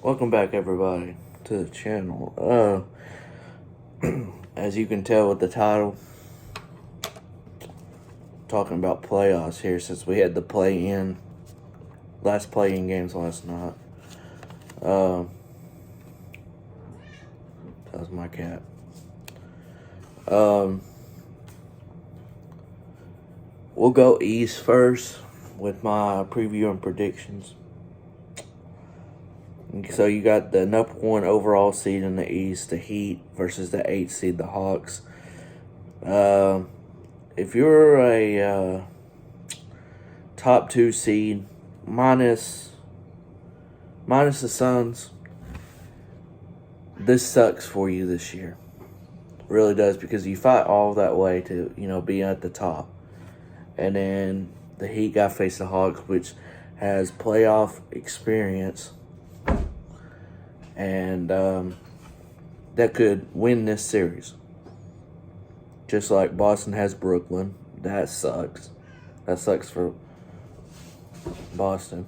Welcome back, everybody, to the channel. As you can tell with the title, talking about playoffs here since we had the last play-in games last night. That was my cat. We'll go East first with my preview and predictions. So you got the number one overall seed in the East, the Heat, versus the 8th seed, the Hawks. If you're a top 2 seed, minus the Suns, this sucks for you this year. It really does, because you fight all that way to be at the top, and then the Heat got to face the Hawks, which has playoff experience. And that could win this series. Just like Boston has Brooklyn. That sucks. That sucks for Boston.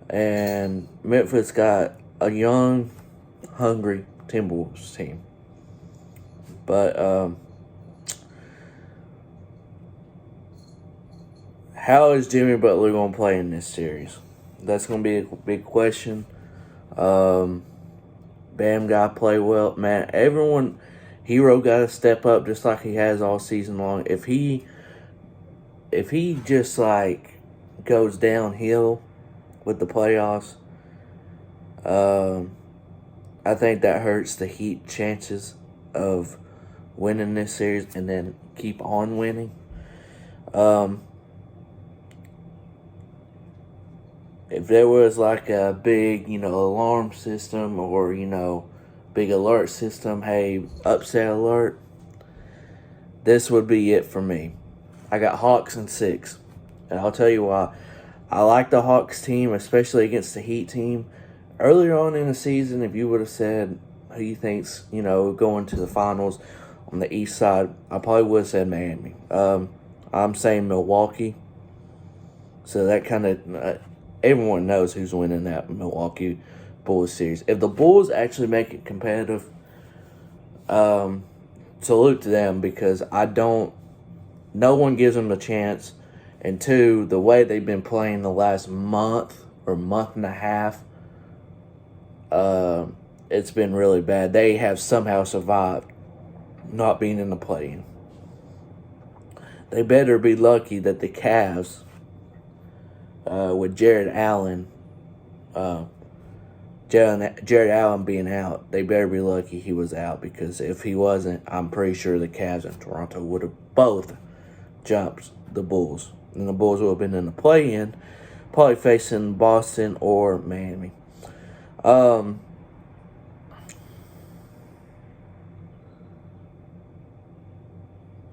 And Memphis got a young, hungry Timberwolves team. But how is Jimmy Butler going to play in this series? That's going to be a big question. Bam got to play well. Man, Hero got to step up just like he has all season long. If he just goes downhill with the playoffs, I think that hurts the Heat chances of winning this series and then keep on winning. If there was a big, alarm system or, big alert system, hey, upset alert, this would be it for me. I got Hawks in 6. And I'll tell you why. I like the Hawks team, especially against the Heat team. Earlier on in the season, if you would have said who you think's, going to the finals on the East side, I probably would have said Miami. I'm saying Milwaukee. So that kind of... everyone knows who's winning that Milwaukee Bulls series. If the Bulls actually make it competitive, salute to them, because no one gives them a chance. And 2, the way they've been playing the last month or month and a half, it's been really bad. They have somehow survived not being in the play-in. They better be lucky that the Cavs, with Jared Allen being out, they better be lucky he was out, because if he wasn't, I'm pretty sure the Cavs and Toronto would have both jumped the Bulls. And the Bulls would have been in the play-in, probably facing Boston or Miami.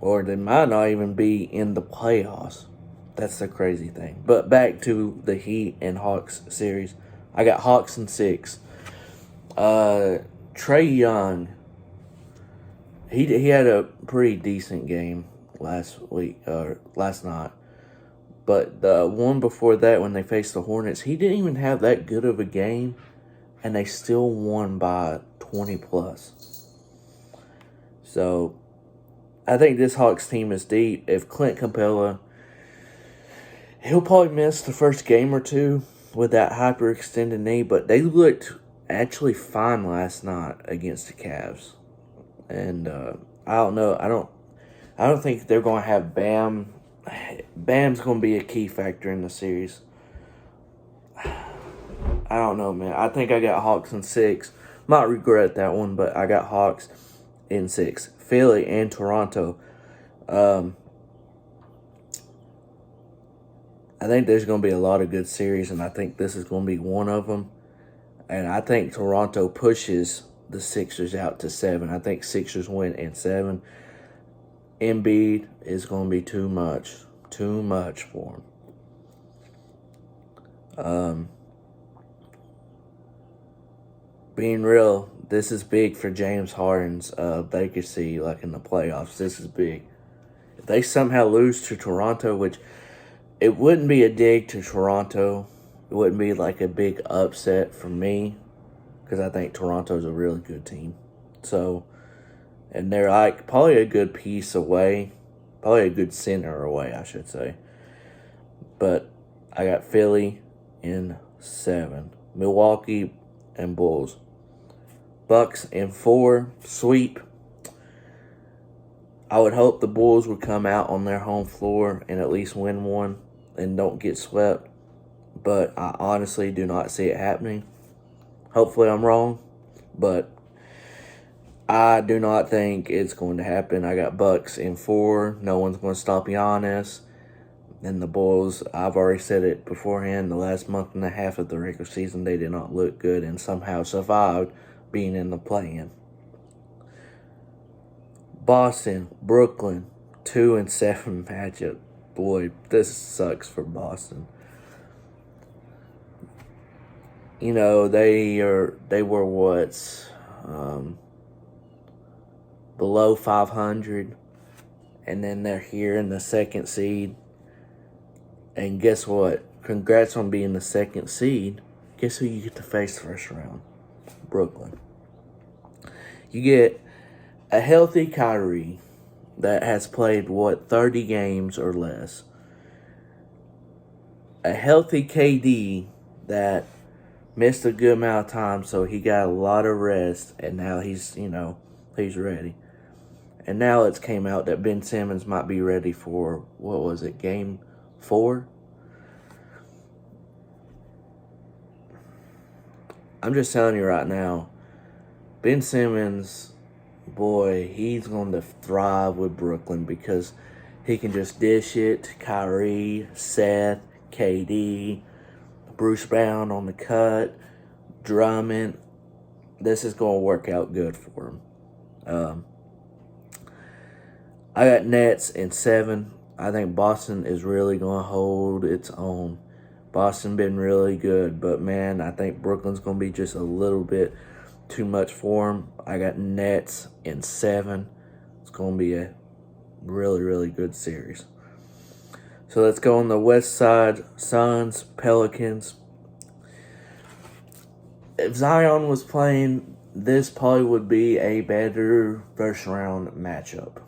Or they might not even be in the playoffs. That's the crazy thing. But back to the Heat and Hawks series. I got Hawks in 6. Trae Young, he had a pretty decent game last night. But the one before that, when they faced the Hornets, he didn't even have that good of a game, and they still won by 20 plus. So I think this Hawks team is deep. If Clint Capella, he'll probably miss the first game or 2 with that hyperextended knee, but they looked actually fine last night against the Cavs. And I don't know. I don't think they're going to have Bam. Bam's going to be a key factor in the series. I don't know, man. I think I got Hawks in 6. Might regret that one, but I got Hawks in 6. Philly and Toronto. I think there's going to be a lot of good series, and I think this is going to be one of them. And I think Toronto pushes the Sixers out to 7. I think Sixers win in 7. Embiid is going to be too much for him. Being real, this is big for James Harden's vacancy, in the playoffs. This is big. If they somehow lose to Toronto, which it wouldn't be a dig to Toronto, it wouldn't be a big upset for me. because I think Toronto's a really good team. So, and they're like probably a good piece away, probably a good center away, I should say. But I got Philly in 7, Milwaukee and Bulls. Bucks in 4, sweep. I would hope the Bulls would come out on their home floor and at least win one and don't get swept. But I honestly do not see it happening. Hopefully I'm wrong, but I do not think it's going to happen. I got Bucks in 4. No one's going to stop Giannis. And the Bulls, I've already said it beforehand, the last month and a half of the regular season, they did not look good and somehow survived being in the play-in. Boston, Brooklyn, 2-7 matchup. Boy, this sucks for Boston. You know, they were what, below 500, and then they're here in the second seed. And guess what? Congrats on being the second seed. Guess who you get to face first round? Brooklyn. You get a healthy Kyrie that has played, 30 games or less. A healthy KD that missed a good amount of time, so he got a lot of rest, and now he's ready. And now it's came out that Ben Simmons might be ready for, Game 4? I'm just telling you right now, Ben Simmons, boy, he's going to thrive with Brooklyn because he can just dish it to Kyrie, Seth, KD, Bruce Brown on the cut, Drummond. This is going to work out good for him. I got Nets in 7. I think Boston is really going to hold its own. Boston been really good, but man, I think Brooklyn's going to be just a little bit too much for them. I got Nets in 7. It's going to be a really, really good series. So let's go on the west side. Suns, Pelicans. If Zion was playing, this probably would be a better first round matchup.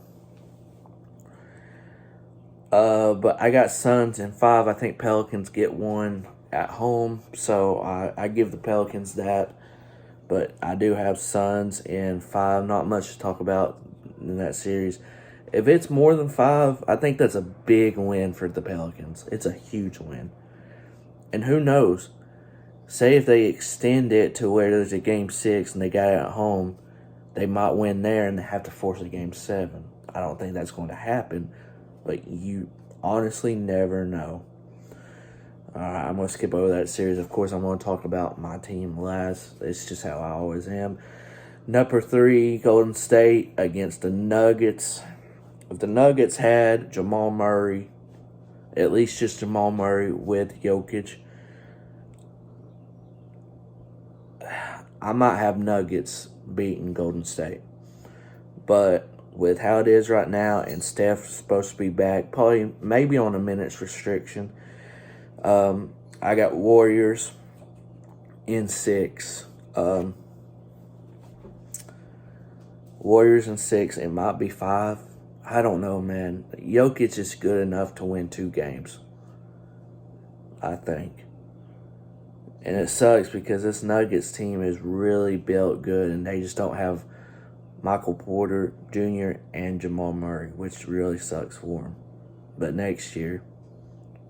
But I got Suns in 5. I think Pelicans get 1 at home, so I give the Pelicans that. But I do have Suns in 5. Not much to talk about in that series. If it's more than 5, I think that's a big win for the Pelicans. It's a huge win. And who knows? Say if they extend it to where there's a Game 6 and they got it at home, they might win there and they have to force a Game 7. I don't think that's going to happen, but you honestly never know. I'm going to skip over that series. Of course, I'm going to talk about my team last. It's just how I always am. Number 3, Golden State against the Nuggets. If the Nuggets had Jamal Murray, at least just Jamal Murray with Jokic, I might have Nuggets beating Golden State. But with how it is right now, and Steph's supposed to be back, probably maybe on a minutes restriction, I got Warriors in 6. Warriors in 6. It might be 5. I don't know, man. Jokic is good enough to win 2 games, I think. And it sucks because this Nuggets team is really built good, and they just don't have Michael Porter Jr. and Jamal Murray, which really sucks for them. But next year,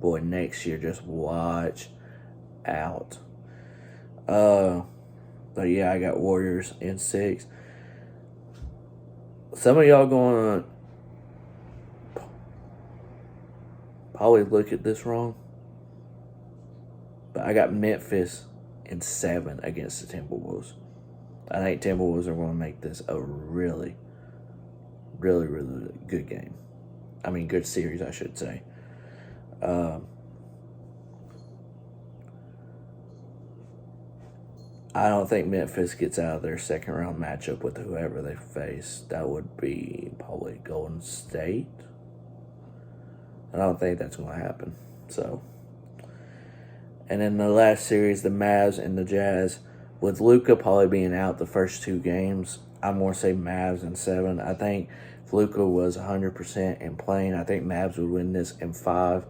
just watch out. But yeah, I got Warriors in 6. Some of y'all going to probably look at this wrong, but I got Memphis in 7 against the Timberwolves. I think Timberwolves are going to make this a really, really, really good game. I mean, good series, I should say. I don't think Memphis gets out of their second round matchup with whoever they face. That would be probably Golden State. I don't think that's going to happen. So, and then the last series, the Mavs and the Jazz. with Luka probably being out the first 2 games, I'm more say Mavs in 7. I think if Luka was 100% and playing, I think Mavs would win this in 5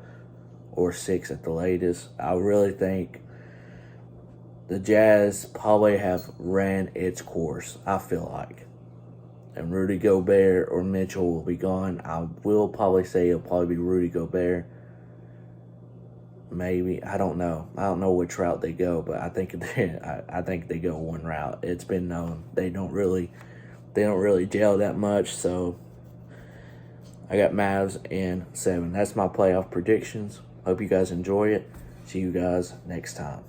or 6 at the latest. I really think the Jazz probably have ran its course, I feel like. And Rudy Gobert or Mitchell will be gone. I will probably say it'll probably be Rudy Gobert. Maybe, I don't know. I don't know which route they go, but I think they go one route. It's been known they don't really gel that much. So I got Mavs in 7. That's my playoff predictions. Hope you guys enjoy it. See you guys next time.